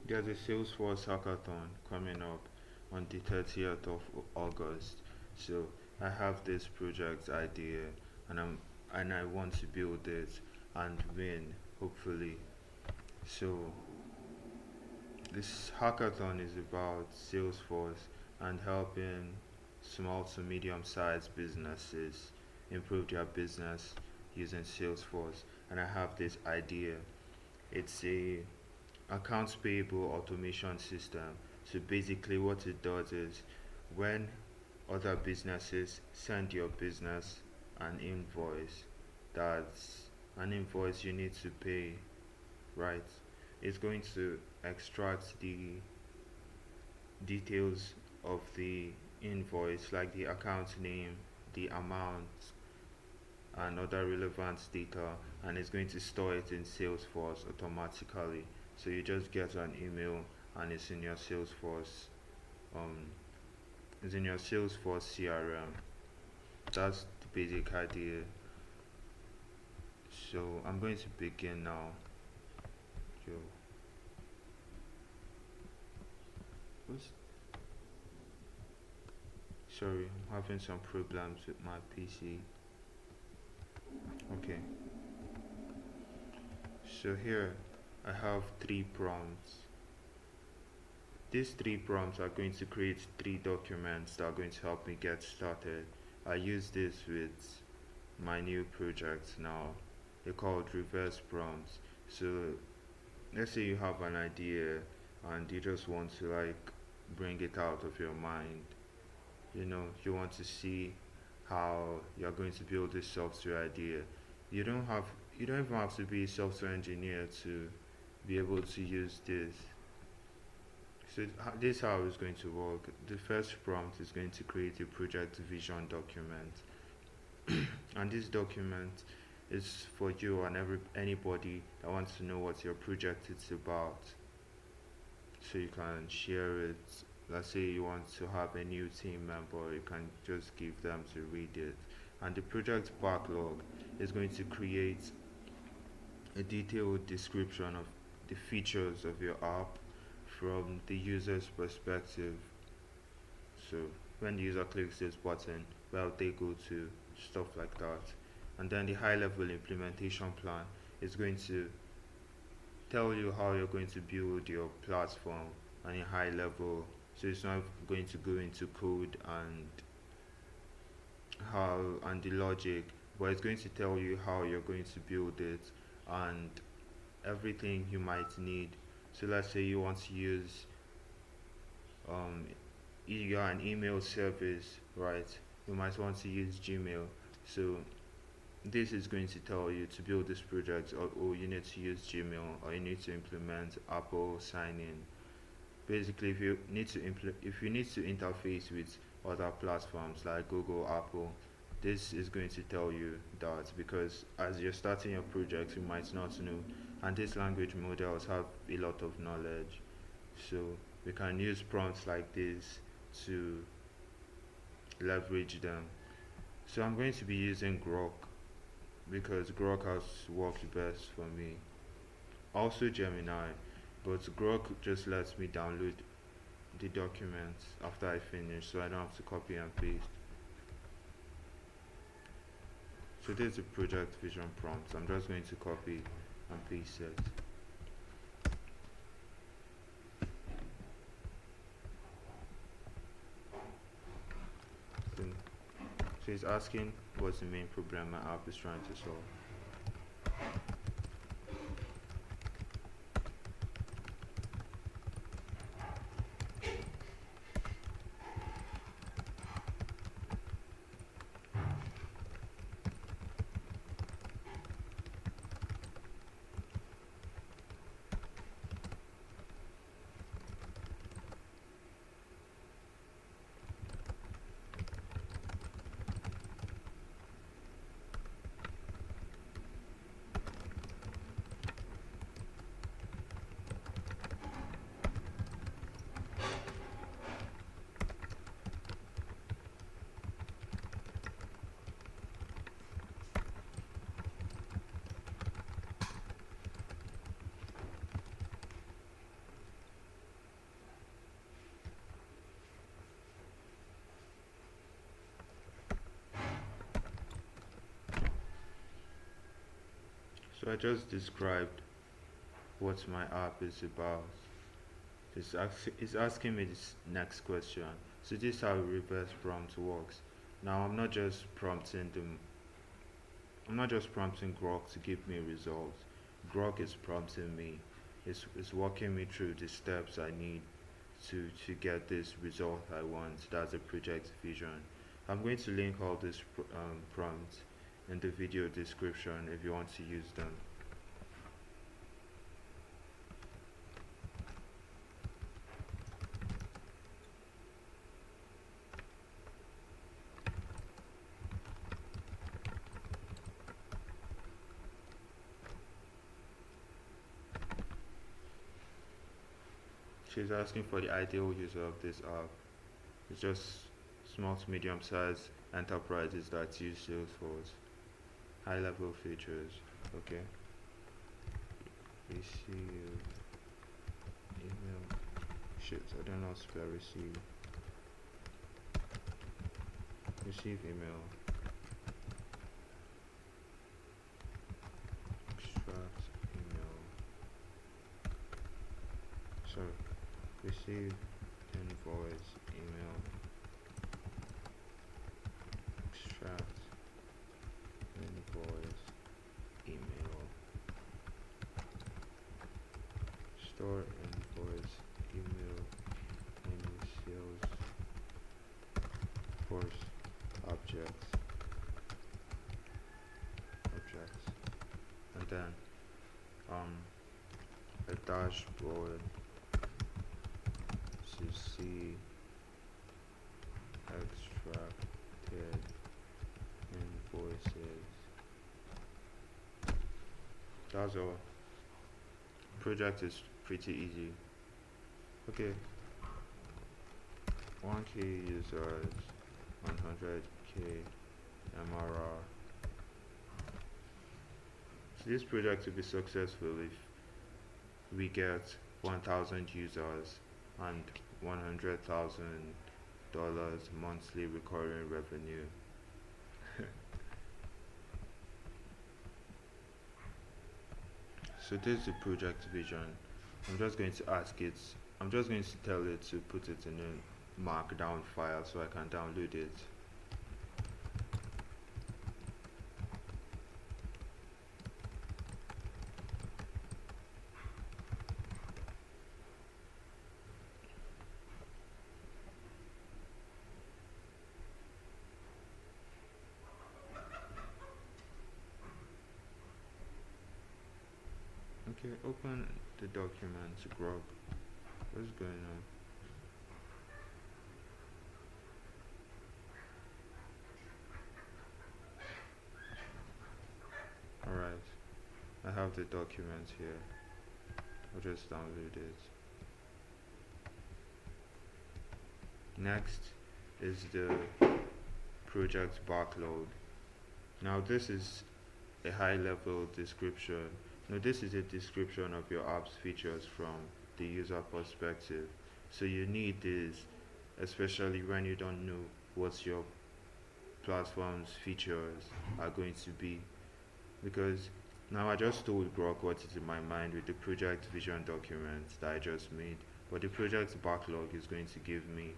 There's a Salesforce hackathon coming up on the 30th of August. So I have this project idea and I want to build it and win, hopefully. So this hackathon is about Salesforce and helping small to medium sized businesses improve their business using Salesforce. And I have this idea. It's a accounts payable automation system. So basically what it does is when other businesses send your business an invoice, that's an invoice you need to pay, right? It's going to extract the details of the invoice, like the account name, the amount, and other relevant data, and it's going to store it in Salesforce automatically. So you just get an email and um, it's in your Salesforce CRM. That's the basic idea. So I'm going to begin now. Yo, what's, sorry, I'm having some problems with my PC. Okay, so here I have three prompts. These three prompts are going to create three documents that are going to help me get started. I use this with my new project now. They're called reverse prompts. So let's say you have an idea and you just want to like bring it out of your mind. You want to see how you're going to build this software idea. You don't have you don't even have to be a software engineer to be able to use this. So this is how it's going to work. The first prompt is going to create a project vision document, and this document is for you and anybody that wants to know what your project is about. So you can share it. Let's say you want to have a new team member, you can just give them to read it. And the project backlog is going to create a detailed description of the features of your app from the user's perspective. So when the user clicks this button, where they go to, stuff like that. And then the high level implementation plan is going to tell you how you're going to build your platform on a high level. So it's not going to go into code and how and the logic, but it's going to tell you how you're going to build it and everything you might need. So let's say you want to use um, you're an email service, right? You might want to use Gmail. So this is going to tell you to build this project, or you need to use Gmail, or you need to implement Apple sign in. Basically, if you need to interface with other platforms like Google, Apple, this is going to tell you that, because as you're starting your project you might not know, and these language models have a lot of knowledge. So we can use prompts like this to leverage them. So I'm going to be using Grok because Grok has worked best for me. Also Gemini, but Grok just lets me download the documents after I finish, so I don't have to copy and paste. So this is the project vision prompt. I'm just going to copy and paste it. So, so it's asking what's the main problem my app is trying to solve. So I just described what my app is about. It's asking me this next question. So this is how reverse prompt works. Now I'm not just prompting Grok to give me results. Grok is prompting me. It's walking me through the steps I need to get this result I want. That's a project vision. I'm going to link all these prompts in the video description if you want to use them. She's asking for the ideal user of this app. It's just small to medium sized enterprises that use Salesforce. High level features. Okay. Receive email. Shit, I don't know how to spell receive. Receive email. Extract email. Sorry. Receive invoice email. Extract invoice email. Store invoice email in salesforce objects. And then a dashboard to see extracted invoices. That's all. Project is pretty easy. Okay. 1K users, 100K MRR. So this project will be successful if we get 1,000 users and $100,000 monthly recurring revenue. So this is the project vision. I'm just going to tell it to put it in a markdown file so I can download it. Okay, open the document, Grok. What's going on? Alright, I have the document here. I'll just download it. Next is the project backlog. Now this is a high level description. Now this is a description of your app's features from the user perspective. So you need this, especially when you don't know what your platform's features are going to be. Because now I just told Grok what is in my mind with the project vision document that I just made, but the project backlog is going to give me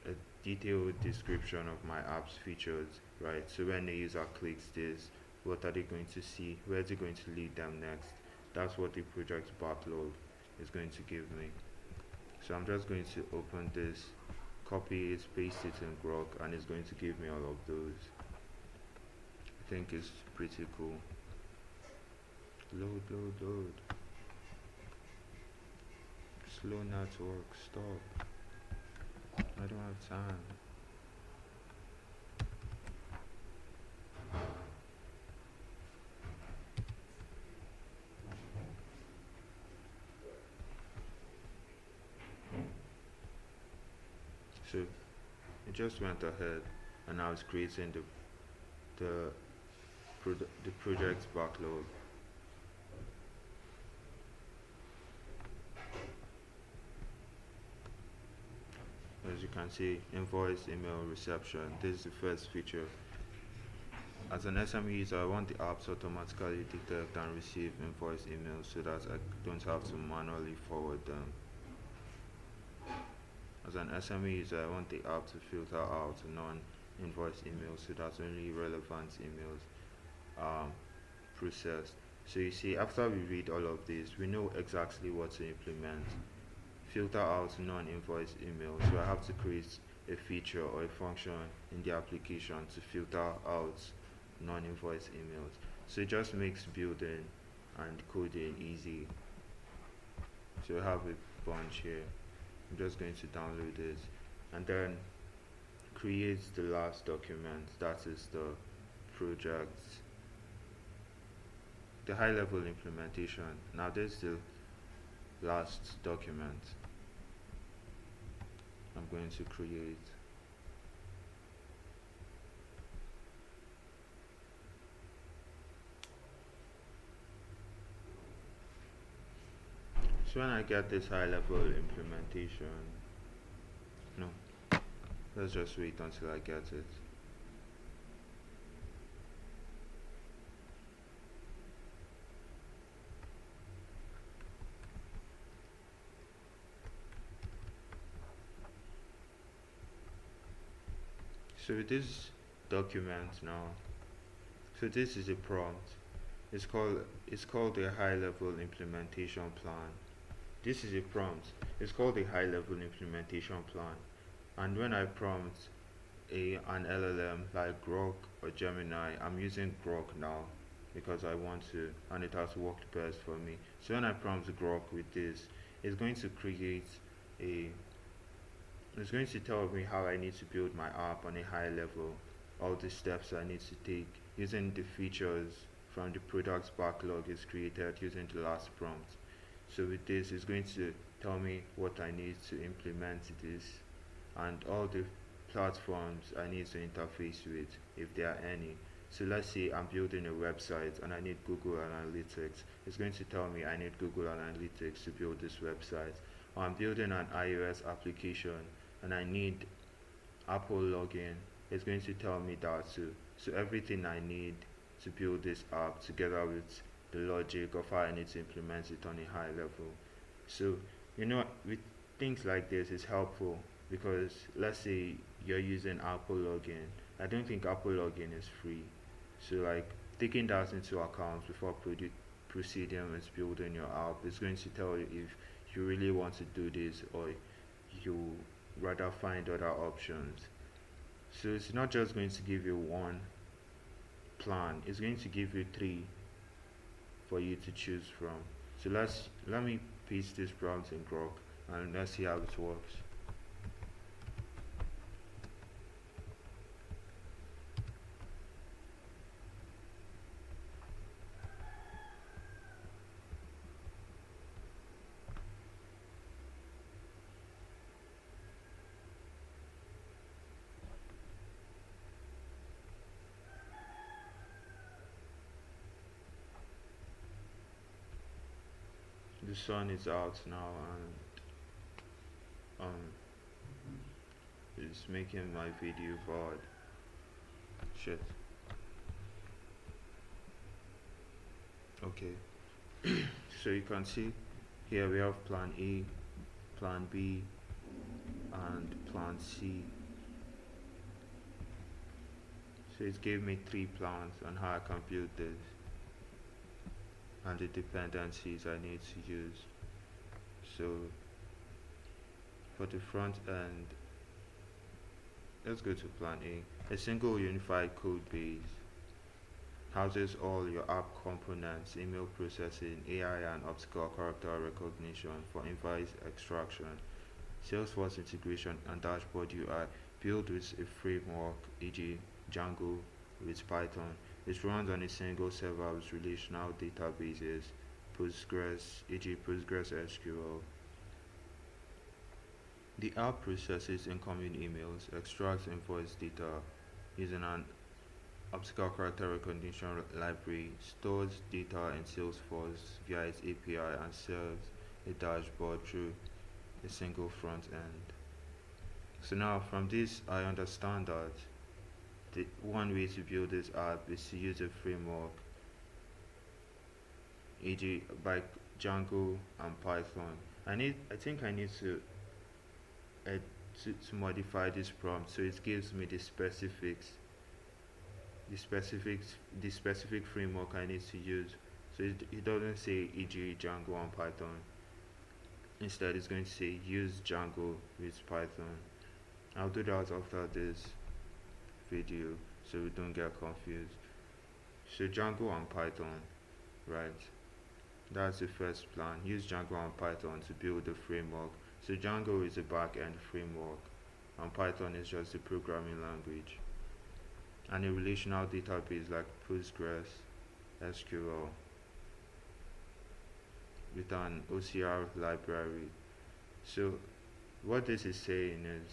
a detailed description of my app's features, right? So when the user clicks this, what are they going to see? Where is it going to lead them next? That's what the project backlog is going to give me. So I'm just going to open this, copy it, paste it in Grok, and it's going to give me all of those. I think it's pretty cool. Load. Slow network, stop. I don't have time. So it just went ahead and now it's creating the project backlog. As you can see, invoice email reception. This is the first feature. as an SME user, I want the apps to automatically detect and receive invoice emails so that I don't have to manually forward them. As an SME user, I want the app to filter out non-invoice emails so that only relevant emails are processed. So you see, after we read all of this, we know exactly what to implement. Filter out non-invoice emails. So I have to create a feature or a function in the application to filter out non-invoice emails. So it just makes building and coding easy. So I have a bunch here. I'm just going to download this and then create the last document, that is the project, the high level implementation. Now this is the last document I'm going to create. So when I get this high level implementation, no, let's just wait until I get it. So with this document now, so this is a prompt. It's called a high level implementation plan. This is a prompt. It's called a high level implementation plan. And when I prompt an LLM like Grok or Gemini, I'm using Grok now because I want to, and it has worked best for me. So when I prompt Grok with this, it's going to create a it's going to tell me how I need to build my app on a high level, all the steps I need to take using the features from the product's backlog is created using the last prompt. So with this, it's going to tell me what I need to implement this and all the platforms I need to interface with, if there are any. So let's say I'm building a website and I need Google Analytics. It's going to tell me I need Google Analytics to build this website. Or I'm building an iOS application and I need Apple login. It's going to tell me that too. So everything I need to build this app together with the logic of how I need to implement it on a high level. So with things like this, it's helpful because let's say you're using Apple login. I don't think Apple login is free. So like taking that into account before proceeding with building your app is going to tell you if you really want to do this or you rather find other options. So it's not just going to give you one plan, it's going to give you three for you to choose from. So let me paste this prompt in Grok and let's see how it works. The sun is out now and it's making my video bad. Shit. Okay. So you can see here we have plan A, plan B, and plan C. So it gave me three plans on how I can build this and the dependencies I need to use. So for the front end, let's go to plan A. A single unified code base houses all your app components, email processing, AI and optical character recognition for invoice extraction, salesforce integration and dashboard UI built with a framework, e.g. Django with Python. It runs on a single server with relational databases, Postgres, e.g. Postgres SQL. The app processes incoming emails, extracts invoice data using an optical character recognition library, stores data in Salesforce via its API, and serves a dashboard through a single front end. So now from this, I understand that one way to build this app is to use a framework, e.g. by Django and Python. I think I need to add to modify this prompt so it gives me the specifics, the specific framework I need to use. So it doesn't say e.g. Django and Python. Instead, it's going to say use Django with Python. I'll do that after this video so we don't get confused. So Django and Python, right? That's the first plan. Use Django and Python to build the framework. So Django is a back-end framework and Python is just a programming language. And a relational database like Postgres, SQL, with an OCR library. So what this is saying is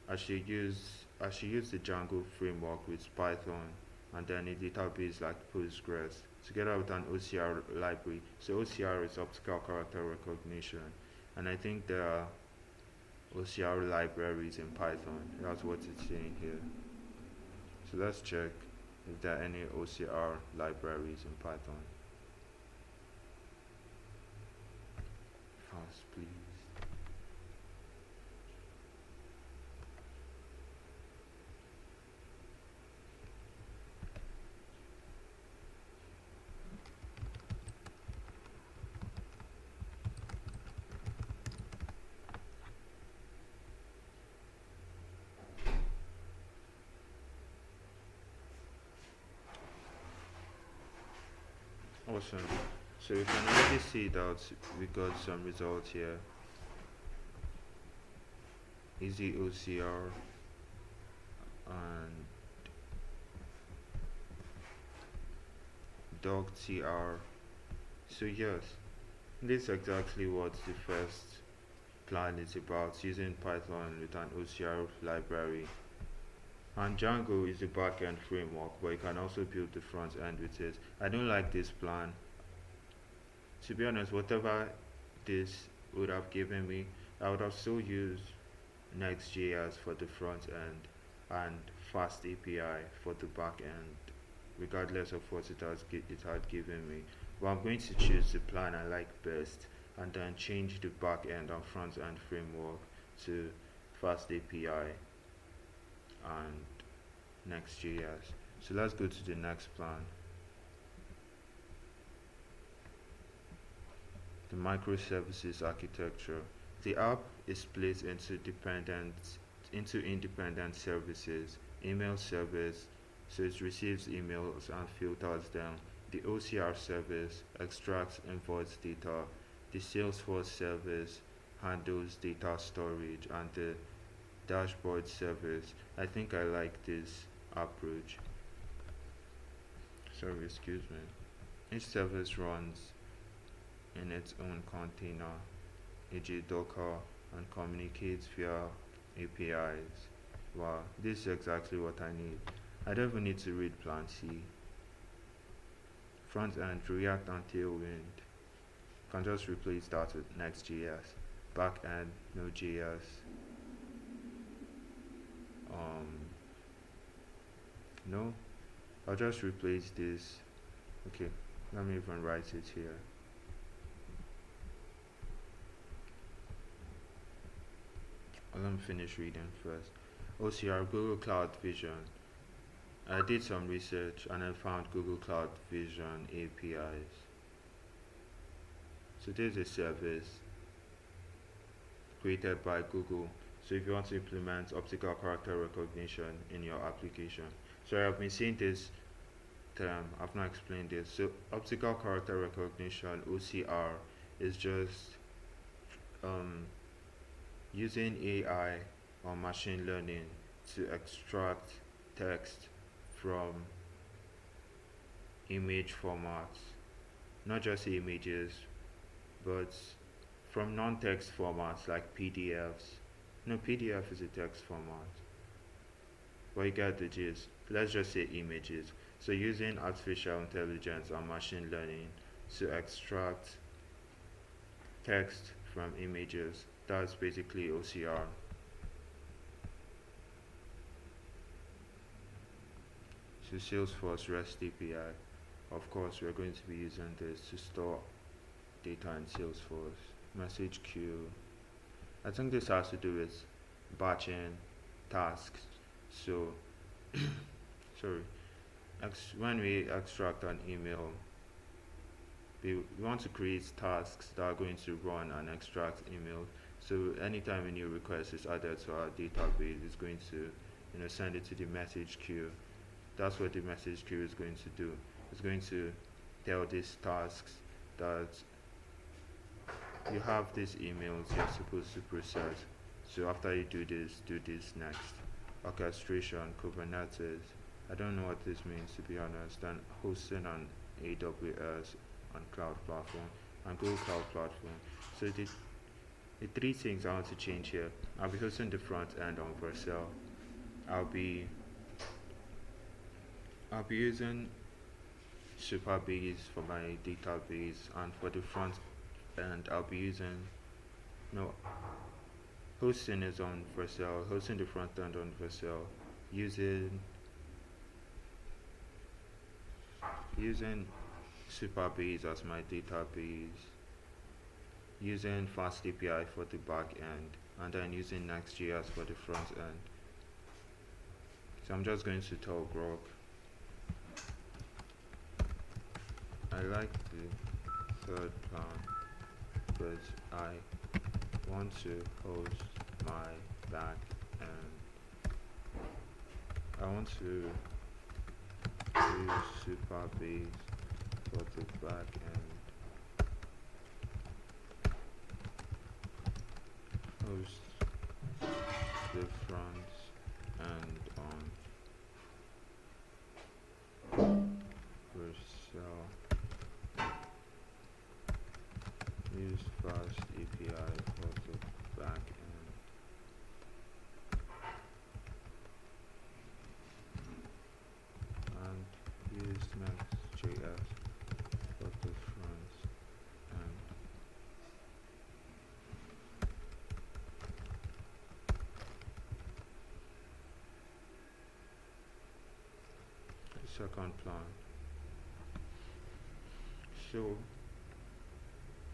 I should use the Django framework with Python and then a database like Postgres together with an OCR library. So OCR is optical character recognition, and I think there are OCR libraries in Python. That's what it's saying here. So let's check if there are any OCR libraries in Python. Fast, please. Awesome. So you can already see that we got some results here. Easy OCR and doctr. So yes, this is exactly what the first plan is about, using Python with an OCR library. And Django is a backend framework, but you can also build the front end with it. I don't like this plan. To be honest, whatever this would have given me, I would have still used Next.js for the front end and Fast API for the back end, regardless of what it had given me. But I'm going to choose the plan I like best and then change the back end and front end framework to Fast API and Next.js. So let's go to the next plan. The microservices architecture. The app is split into independent services. Email service, so it receives emails and filters them. The OCR service extracts invoice data. The salesforce service handles data storage, and the dashboard service. I think I like this approach. Sorry, excuse me. Each service runs in its own container, e.g. Docker, and communicates via APIs. Wow, this is exactly what I need. I don't even need to read Plan C. Front end, React and Tailwind. Can just replace that with Next.js. Back end, Node.js. No, I'll just replace this. Okay, let me even write it here. Let me finish reading first. OCR, Google Cloud Vision. I did some research and I found Google Cloud Vision APIs. So this is a service created by Google. So if you want to implement optical character recognition in your application. Sorry, I've been saying this term, I've not explained this. So optical character recognition, OCR, is just using AI or machine learning to extract text from image formats, not just images, but from non-text formats like PDFs. No, PDF is a text format, but you get the gist. Let's just say images. So using artificial intelligence and machine learning to extract text from images, that's basically OCR. So Salesforce REST API. Of course, we're going to be using this to store data in Salesforce. Message queue. I think this has to do with batching tasks. So, sorry, when we extract an email, we want to create tasks that are going to run and extract email. So anytime a new request is added to our database, it's going to send it to the message queue. That's what the message queue is going to do. It's going to tell these tasks that you have these emails you're supposed to process. So after you do this next. Orchestration, Kubernetes. I don't know what this means, to be honest. And hosting on AWS and cloud platform and Google Cloud Platform. So the three things I want to change here. I'll be hosting the front end on Vercel. I'll be using Superbase for my database, and for the front end I'll be using no hosting is on Vercel, hosting the front end on Vercel, using Superbase as my database, using Fast API for the back end, and then using Next.js for the front end. So I'm just going to tell Grok, I like the third plan, but I want to host my back end. I want to use Superbase for the back end. Host the front end on Vercel. Use Fast API for the back end. And use Next.js for the front end. The second plan. So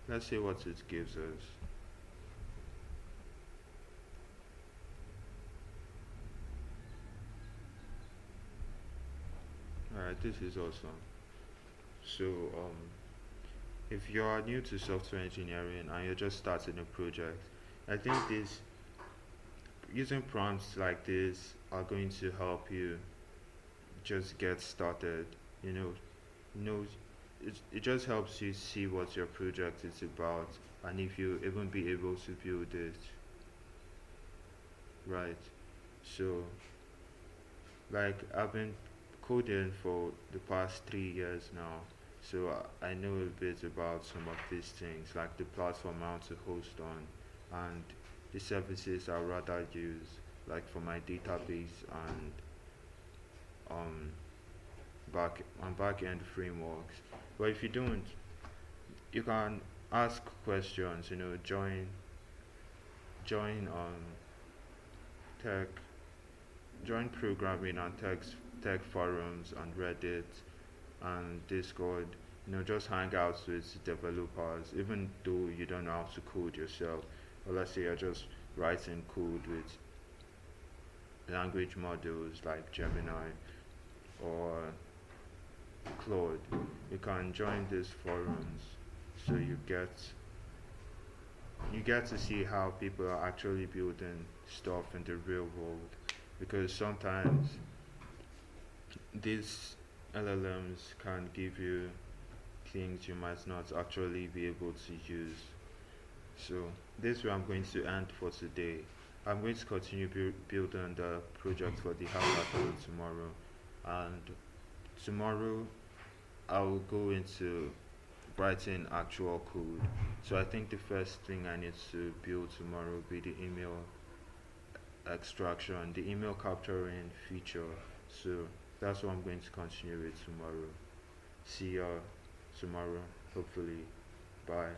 let's see what it gives us. Alright, this is awesome. So if you are new to software engineering and you're just starting a project, I think using prompts like this are going to help you just get started. It just helps you see what your project is about, and if you even be able to build it right. So like I've been coding for the past 3 years now, so I know a bit about some of these things, like the platform I want to host on, and the services I rather use, like for my database and back end frameworks. But if you don't, you can ask questions. Join tech, join programming and tech forums and Reddit and Discord. Just hang out with developers, even though you don't know how to code yourself. Or let's say you're just writing code with language models like Gemini or Claude. You can join these forums, so you get to see how people are actually building stuff in the real world, because sometimes these LLMs can give you things you might not actually be able to use. So this is where I'm going to end for today. I'm going to continue building the project for the hackathon tomorrow, and tomorrow I'll go into writing actual code. So I think the first thing I need to build tomorrow will be the email extraction, the email capturing feature. So that's what I'm going to continue with tomorrow. See ya tomorrow, hopefully. Bye.